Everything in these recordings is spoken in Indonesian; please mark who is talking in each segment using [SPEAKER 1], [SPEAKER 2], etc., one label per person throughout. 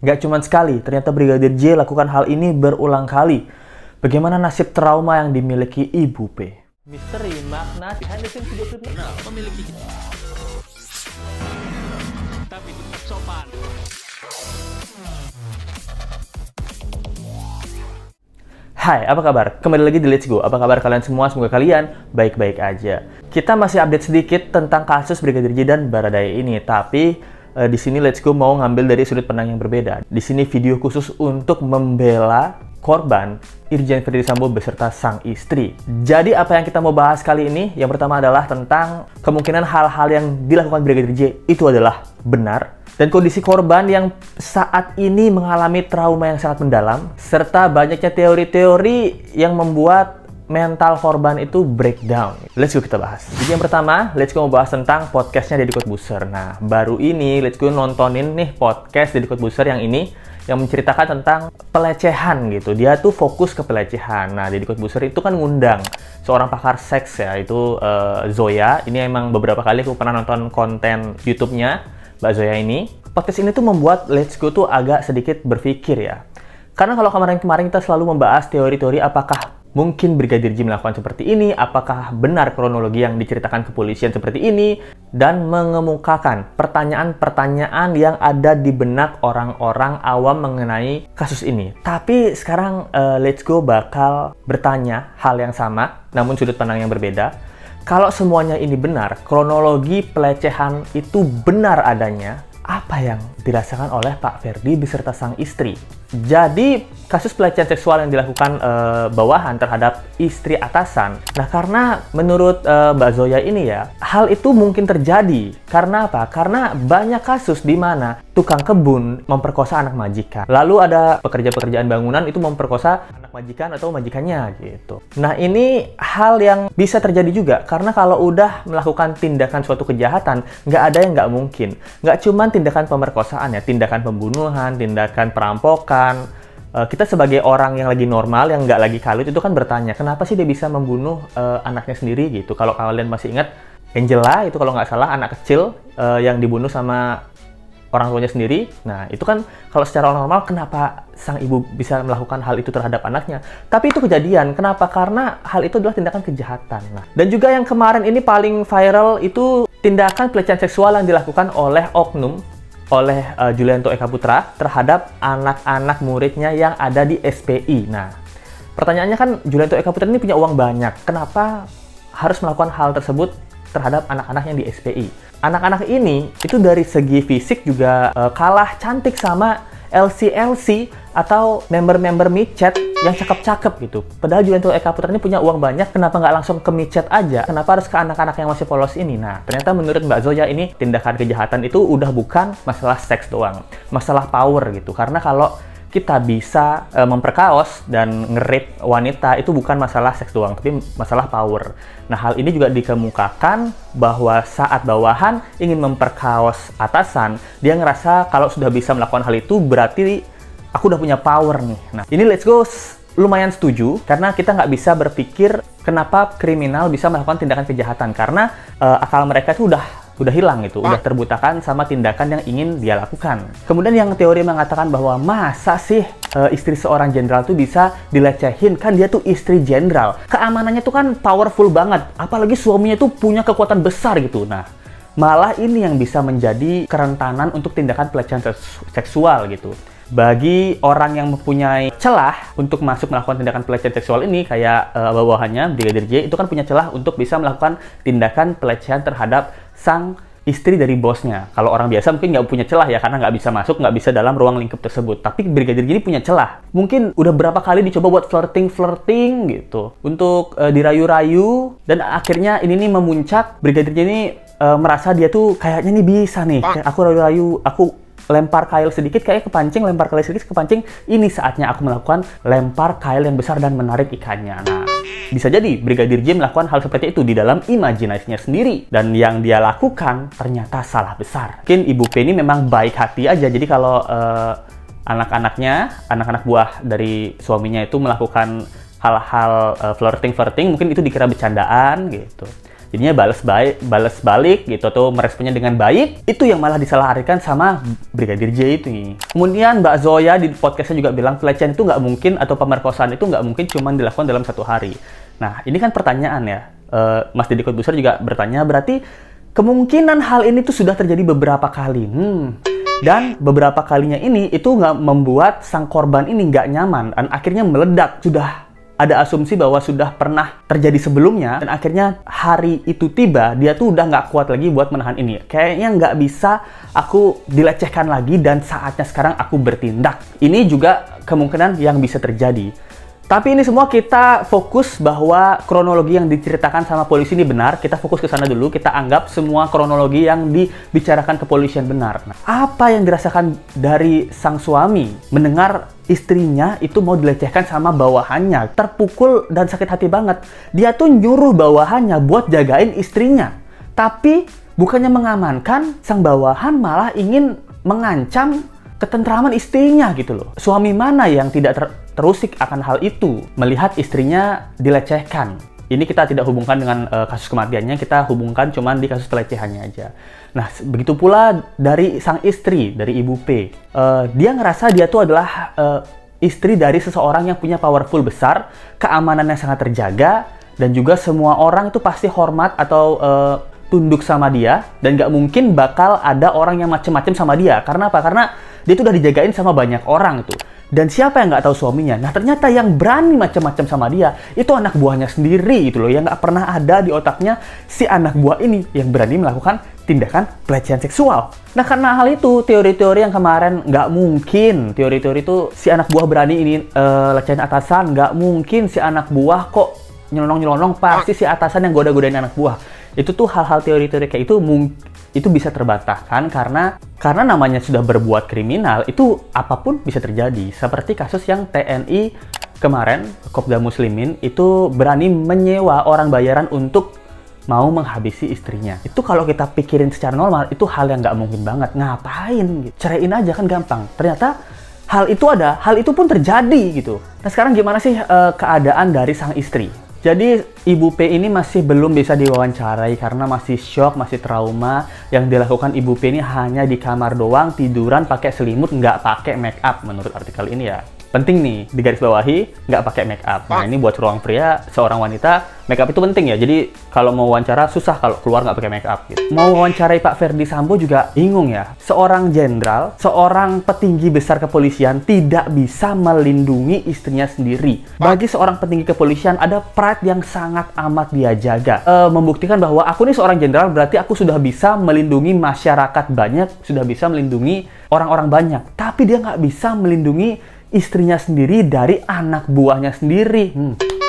[SPEAKER 1] Nggak cuma sekali, ternyata Brigadir J lakukan hal ini berulang kali. Bagaimana nasib trauma yang dimiliki Ibu P? Misteri makna behind the scenes video klip
[SPEAKER 2] memiliki tapi tetap sopan.
[SPEAKER 1] Hai, apa kabar? Kembali lagi di Let's Go. Apa kabar kalian semua? Semoga kalian baik-baik aja. Kita masih update sedikit tentang kasus Brigadir J dan Baradae ini, tapi di sini Let's Go mau ngambil dari sudut pandang yang berbeda. Di sini video khusus untuk membela korban Irjen Verdi Sambo beserta sang istri. Jadi apa yang kita mau bahas kali ini? Yang pertama adalah tentang kemungkinan hal-hal yang dilakukan Brigadir J itu adalah benar, dan kondisi korban yang saat ini mengalami trauma yang sangat mendalam, serta banyaknya teori-teori yang membuat mental korban itu breakdown. Let's go kita bahas. Jadi yang pertama, Let's go mau bahas tentang podcastnya Deddy Corbuzier. Nah, baru ini Let's go nontonin nih podcast Deddy Corbuzier yang ini, yang menceritakan tentang pelecehan gitu. Dia tuh fokus ke pelecehan. Nah, Deddy Corbuzier itu kan ngundang seorang pakar seks ya, itu Zoya. Ini emang beberapa kali aku pernah nonton konten YouTube-nya Mbak Zoya ini. Podcast ini tuh membuat Let's Go tuh agak sedikit berpikir ya. Karena kalau kemarin-kemarin kita selalu membahas teori-teori apakah mungkin Brigadir J melakukan seperti ini, apakah benar kronologi yang diceritakan kepolisian seperti ini, dan mengemukakan pertanyaan-pertanyaan yang ada di benak orang-orang awam mengenai kasus ini. Tapi sekarang Let's Go bakal bertanya hal yang sama, namun sudut pandang yang berbeda. Kalau semuanya ini benar, kronologi pelecehan itu benar adanya, apa yang dirasakan oleh Pak Verdi beserta sang istri? Jadi, kasus pelecehan seksual yang dilakukan bawahan terhadap istri atasan. Nah, karena menurut Mbak Zoya ini ya, hal itu mungkin terjadi. Karena apa? Karena banyak kasus di mana tukang kebun memperkosa anak majikan. Lalu ada pekerja-pekerjaan bangunan itu memperkosa anak majikan atau majikannya gitu. Nah, ini hal yang bisa terjadi juga. Karena kalau udah melakukan tindakan suatu kejahatan, nggak ada yang nggak mungkin. Nggak cuma tindakan pemerkosaan ya, tindakan pembunuhan, tindakan perampokan. Kita sebagai orang yang lagi normal, yang nggak lagi kalut, itu kan bertanya, kenapa sih dia bisa membunuh anaknya sendiri gitu. Kalau kalian masih ingat, Angela itu kalau nggak salah anak kecil yang dibunuh sama orang tuanya sendiri. Nah, itu kan kalau secara normal, kenapa sang ibu bisa melakukan hal itu terhadap anaknya? Tapi itu kejadian. Kenapa? Karena hal itu adalah tindakan kejahatan. Nah, dan juga yang kemarin ini paling viral itu tindakan pelecehan seksual yang dilakukan oleh oknum, oleh Julianto Eka Putra terhadap anak-anak muridnya yang ada di SPI. Nah, pertanyaannya kan Julianto Eka Putra ini punya uang banyak. Kenapa harus melakukan hal tersebut terhadap anak-anak yang di SPI? Anak-anak ini itu dari segi fisik juga kalah cantik sama LC atau member-member micet yang cakep-cakep gitu. Padahal Julianto Eka Putra ini punya uang banyak, kenapa nggak langsung ke micet aja? Kenapa harus ke anak-anak yang masih polos ini? Nah, ternyata menurut Mbak Zoya ini tindakan kejahatan itu udah bukan masalah seks doang, masalah power gitu. Karena kalau kita bisa memperkaos dan nge-rape wanita itu bukan masalah seks doang, tapi masalah power. Nah, hal ini juga dikemukakan bahwa saat bawahan ingin memperkaos atasan, dia ngerasa kalau sudah bisa melakukan hal itu berarti aku udah punya power nih. Nah, ini Let's Go lumayan setuju, karena kita nggak bisa berpikir kenapa kriminal bisa melakukan tindakan kejahatan, karena akal mereka itu udah hilang gitu, udah terbutakan sama tindakan yang ingin dia lakukan. Kemudian yang teori mengatakan bahwa masa sih istri seorang jenderal tuh bisa dilecehin, kan dia tuh istri jenderal, keamanannya tuh kan powerful banget, apalagi suaminya tuh punya kekuatan besar gitu. Nah, malah ini yang bisa menjadi kerentanan untuk tindakan pelecehan seksual gitu. Bagi orang yang mempunyai celah untuk masuk melakukan tindakan pelecehan seksual ini, kayak bawahannya Brigadir J itu kan punya celah untuk bisa melakukan tindakan pelecehan terhadap sang istri dari bosnya. Kalau orang biasa mungkin nggak punya celah ya, karena nggak bisa masuk, nggak bisa dalam ruang lingkup tersebut. Tapi Brigadir J ini punya celah. Mungkin udah berapa kali dicoba buat flirting gitu, untuk dirayu-rayu, dan akhirnya ini nih memuncak. Brigadir J ini merasa dia tuh kayaknya nih bisa nih, kayak aku rayu-rayu, aku lempar kail sedikit kayak kepancing, lempar kail sedikit kepancing, ini saatnya aku melakukan lempar kail yang besar dan menarik ikannya. Nah, bisa jadi Brigadir J melakukan hal seperti itu di dalam imajinasinya sendiri, dan yang dia lakukan ternyata salah besar. Mungkin Ibu P ini memang baik hati aja, jadi kalau anak-anak buah dari suaminya itu melakukan hal-hal flirting, mungkin itu dikira bercandaan gitu. Jadinya balas balik gitu, atau meresponnya dengan baik, itu yang malah disalahartikan sama Brigadir J itu nih. Kemudian Mbak Zoya di podcastnya juga bilang pelecehan itu nggak mungkin, atau pemerkosaan itu nggak mungkin cuma dilakukan dalam 1 hari. Nah, ini kan pertanyaan ya. Mas Deddy Corbuzier juga bertanya, berarti kemungkinan hal ini tuh sudah terjadi beberapa kali. Dan beberapa kalinya ini itu nggak membuat sang korban ini nggak nyaman dan akhirnya meledak. Sudah ada asumsi bahwa sudah pernah terjadi sebelumnya dan akhirnya hari itu tiba, dia tuh udah nggak kuat lagi buat menahan ini. Kayaknya nggak bisa aku dilecehkan lagi dan saatnya sekarang aku bertindak. Ini juga kemungkinan yang bisa terjadi. Tapi ini semua kita fokus bahwa kronologi yang diceritakan sama polisi ini benar. Kita fokus ke sana dulu. Kita anggap semua kronologi yang dibicarakan kepolisian benar. Nah, apa yang dirasakan dari sang suami mendengar istrinya itu mau dilecehkan sama bawahannya? Terpukul dan sakit hati banget. Dia tuh nyuruh bawahannya buat jagain istrinya. Tapi bukannya mengamankan, sang bawahan malah ingin mengancam ketentraman istrinya gitu loh. Suami mana yang tidak terusik akan hal itu, melihat istrinya dilecehkan? Ini kita tidak hubungkan dengan kasus kematiannya, kita hubungkan cuman di kasus pelecehannya aja. Nah, begitu pula dari sang istri, dari Ibu P. Dia ngerasa dia tuh adalah istri dari seseorang yang punya powerful besar, keamanannya sangat terjaga, dan juga semua orang itu pasti hormat atau tunduk sama dia, dan nggak mungkin bakal ada orang yang macem-macem sama dia. Karena apa? Karena dia tuh udah dijagain sama banyak orang tuh. Dan siapa yang nggak tahu suaminya? Nah, ternyata yang berani macam-macam sama dia itu anak buahnya sendiri gitu loh. Yang nggak pernah ada di otaknya si anak buah ini yang berani melakukan tindakan pelecehan seksual. Nah, karena hal itu, teori-teori yang kemarin nggak mungkin. Teori-teori itu si anak buah berani ini lecehin atasan. Nggak mungkin si anak buah kok nyelonong-nyelonong. Pasti si atasan yang goda-godain anak buah. Itu tuh hal-hal teori-teori kayak itu bisa terbantahkan karena namanya sudah berbuat kriminal, itu apapun bisa terjadi. Seperti kasus yang TNI kemarin, Kopda Muslimin, itu berani menyewa orang bayaran untuk mau menghabisi istrinya. Itu kalau kita pikirin secara normal, itu hal yang nggak mungkin banget. Ngapain? Gitu. Ceraiin aja kan gampang. Ternyata hal itu pun terjadi gitu. Nah, sekarang gimana sih keadaan dari sang istri? Jadi Ibu P ini masih belum bisa diwawancarai karena masih shock, masih trauma. Yang dilakukan Ibu P ini hanya di kamar doang, tiduran pakai selimut, nggak pakai make up menurut artikel ini ya. Penting nih, digarisbawahi, nggak pakai make up. Nah, ini buat ruang pria, seorang wanita, make up itu penting ya. Jadi kalau mau wawancara susah kalau keluar nggak pakai make up gitu. Mau wawancarai Pak Ferdy Sambo juga bingung ya. Seorang jenderal, seorang petinggi besar kepolisian tidak bisa melindungi istrinya sendiri. Bagi seorang petinggi kepolisian ada pride yang sangat amat dia jaga. Membuktikan bahwa aku nih seorang jenderal, berarti aku sudah bisa melindungi masyarakat banyak, sudah bisa melindungi orang-orang banyak. Tapi dia nggak bisa melindungi istrinya sendiri dari anak buahnya sendiri.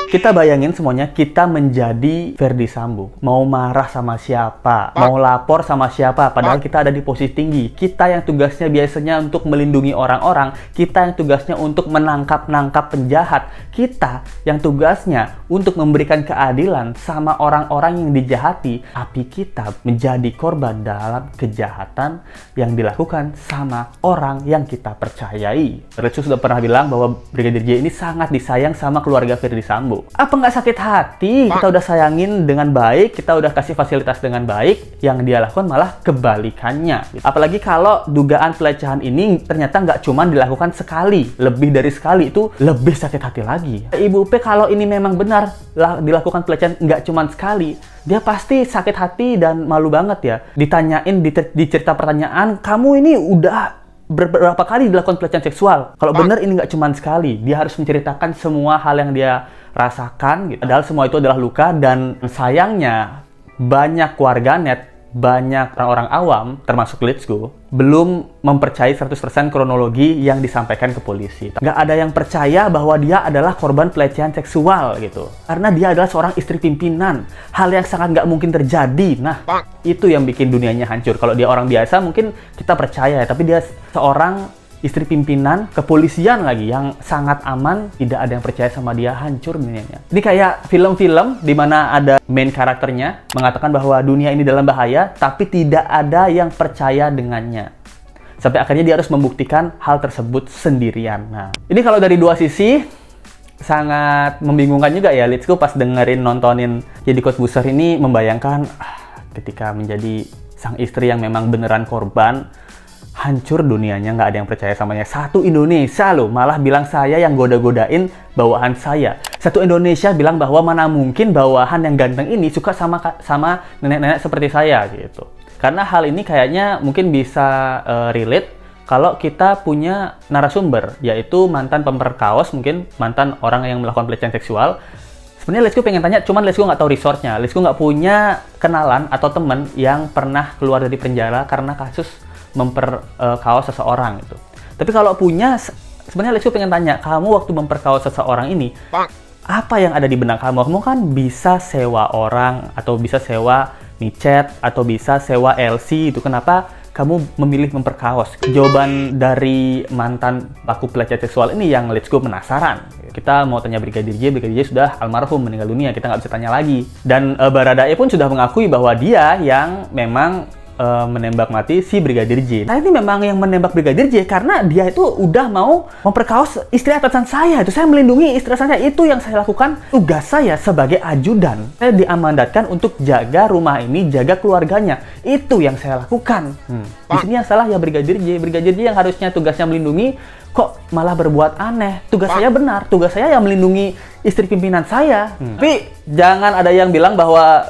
[SPEAKER 1] Kita bayangin semuanya, kita menjadi Ferdy Sambo. Mau marah sama siapa? Mau lapor sama siapa? Padahal kita ada di posisi tinggi. Kita yang tugasnya biasanya untuk melindungi orang-orang. Kita yang tugasnya untuk menangkap penjahat. Kita yang tugasnya untuk memberikan keadilan sama orang-orang yang dijahati. Tapi kita menjadi korban dalam kejahatan yang dilakukan sama orang yang kita percayai. Retsu sudah pernah bilang bahwa Brigadir J ini sangat disayang sama keluarga Ferdy Sambo. Apa nggak sakit hati? Kita udah sayangin dengan baik, kita udah kasih fasilitas dengan baik, yang dia lakukan malah kebalikannya. Apalagi kalau dugaan pelecehan ini ternyata nggak cuma dilakukan sekali, lebih dari sekali, itu lebih sakit hati lagi. Ibu P kalau ini memang benar dilakukan pelecehan nggak cuma sekali, dia pasti sakit hati dan malu banget ya. Ditanyain di cerita pertanyaan, kamu ini udah berapa kali dilakukan pelecehan seksual? Kalau benar ini nggak cuma sekali, dia harus menceritakan semua hal yang dia rasakan gitu. Padahal semua itu adalah luka, dan sayangnya banyak warganet, banyak orang-orang awam, termasuk Let's Go, belum mempercayai 100% kronologi yang disampaikan ke polisi. Nggak ada yang percaya bahwa dia adalah korban pelecehan seksual gitu. Karena dia adalah seorang istri pimpinan. Hal yang sangat nggak mungkin terjadi. Nah, itu yang bikin dunianya hancur. Kalau dia orang biasa mungkin kita percaya ya, tapi dia seorang istri pimpinan kepolisian lagi yang sangat aman, tidak ada yang percaya sama dia, hancur dunianya. Ini kayak film-film di mana ada main karakternya mengatakan bahwa dunia ini dalam bahaya, tapi tidak ada yang percaya dengannya. Sampai akhirnya dia harus membuktikan hal tersebut sendirian. Nah, ini kalau dari dua sisi, sangat membingungkan juga ya Let's Go pas dengerin nontonin jadi Ghostbuster ini, membayangkan ketika menjadi sang istri yang memang beneran korban, hancur dunianya, nggak ada yang percaya samanya. Satu Indonesia loh malah bilang saya yang goda-godain bawahan saya. Satu Indonesia bilang bahwa mana mungkin bawahan yang ganteng ini suka sama nenek-nenek seperti saya gitu. Karena hal ini kayaknya mungkin bisa relate kalau kita punya narasumber, yaitu mantan pemperkaos, mungkin mantan orang yang melakukan pelecehan seksual. Sebenarnya Let's Go pengen tanya, cuman Let's Go nggak tahu resource-nya. Let's Go nggak punya kenalan atau temen yang pernah keluar dari penjara karena kasus memperkaos seseorang gitu. Tapi kalau punya, sebenarnya Let's Go pengen tanya, kamu waktu memperkaos seseorang ini, apa yang ada di benak kamu? Kamu kan bisa sewa orang, atau bisa sewa micet, atau bisa sewa LC itu. Kenapa kamu memilih memperkaos? Jawaban dari mantan pelaku pelecehan seksual ini yang Let's Go penasaran. Kita mau tanya Brigadir J sudah almarhum, meninggal dunia, kita nggak bisa tanya lagi. Dan Baradae pun sudah mengakui bahwa dia yang memang menembak mati si Brigadir J. Nah ini memang yang menembak Brigadir J karena dia itu udah mau memperkaos istri atasan saya. Itu saya melindungi istri atasan saya. Itu yang saya lakukan. Tugas saya sebagai ajudan. Saya diamandatkan untuk jaga rumah ini, jaga keluarganya. Itu yang saya lakukan. Di sini yang salah ya Brigadir J. Brigadir J yang harusnya tugasnya melindungi, kok malah berbuat aneh. Tugas saya benar. Tugas saya yang melindungi istri pimpinan saya. Tapi jangan ada yang bilang bahwa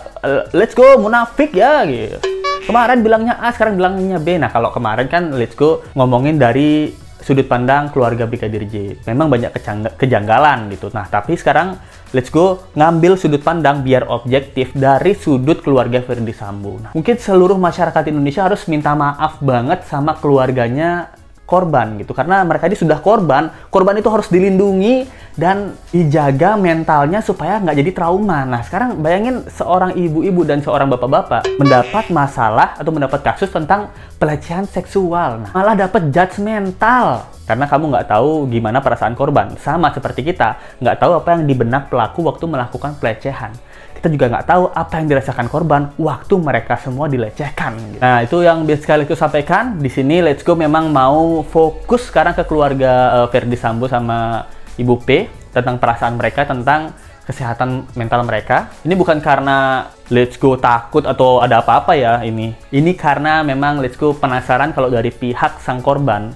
[SPEAKER 1] Let's Go munafik ya gitu. Kemarin bilangnya A, sekarang bilangnya B. Nah, kalau kemarin kan Let's Go ngomongin dari sudut pandang keluarga Brigadir J. Memang banyak kejanggalan gitu. Nah, tapi sekarang Let's Go ngambil sudut pandang biar objektif dari sudut keluarga Ferdy Sambo. Nah, mungkin seluruh masyarakat Indonesia harus minta maaf banget sama keluarganya korban gitu. Karena mereka ini sudah korban itu harus dilindungi dan dijaga mentalnya supaya nggak jadi trauma. Nah sekarang bayangin seorang ibu-ibu dan seorang bapak-bapak mendapat masalah atau mendapat kasus tentang pelecehan seksual. Nah, malah dapat judgmental karena kamu nggak tahu gimana perasaan korban. Sama seperti kita nggak tahu apa yang di benak pelaku waktu melakukan pelecehan. Kita juga nggak tahu apa yang dirasakan korban waktu mereka semua dilecehkan. Nah, itu yang biasa sekali itu sampaikan. Di sini Let's Go memang mau fokus sekarang ke keluarga Ferdy Sambo sama Ibu P tentang perasaan mereka, tentang kesehatan mental mereka. Ini bukan karena Let's Go takut atau ada apa-apa ya ini. Ini karena memang Let's Go penasaran kalau dari pihak sang korban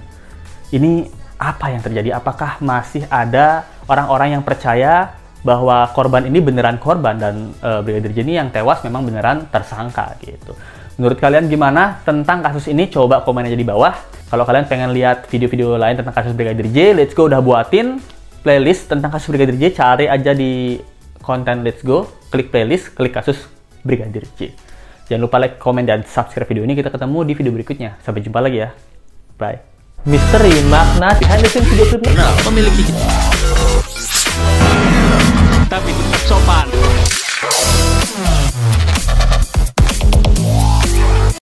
[SPEAKER 1] ini apa yang terjadi. Apakah masih ada orang-orang yang percaya bahwa korban ini beneran korban dan Brigadir J ini yang tewas memang beneran tersangka gitu. Menurut kalian gimana tentang kasus ini? Coba komen aja di bawah. Kalau kalian pengen lihat video-video lain tentang kasus Brigadir J, Let's Go udah buatin playlist tentang kasus Brigadir J. Cari aja di konten Let's Go, klik playlist, klik kasus Brigadir J. Jangan lupa like, komen, dan subscribe video ini. Kita ketemu di video berikutnya. Sampai jumpa lagi ya. Bye. Misteri makna behind the scenes video klip
[SPEAKER 2] memiliki tapi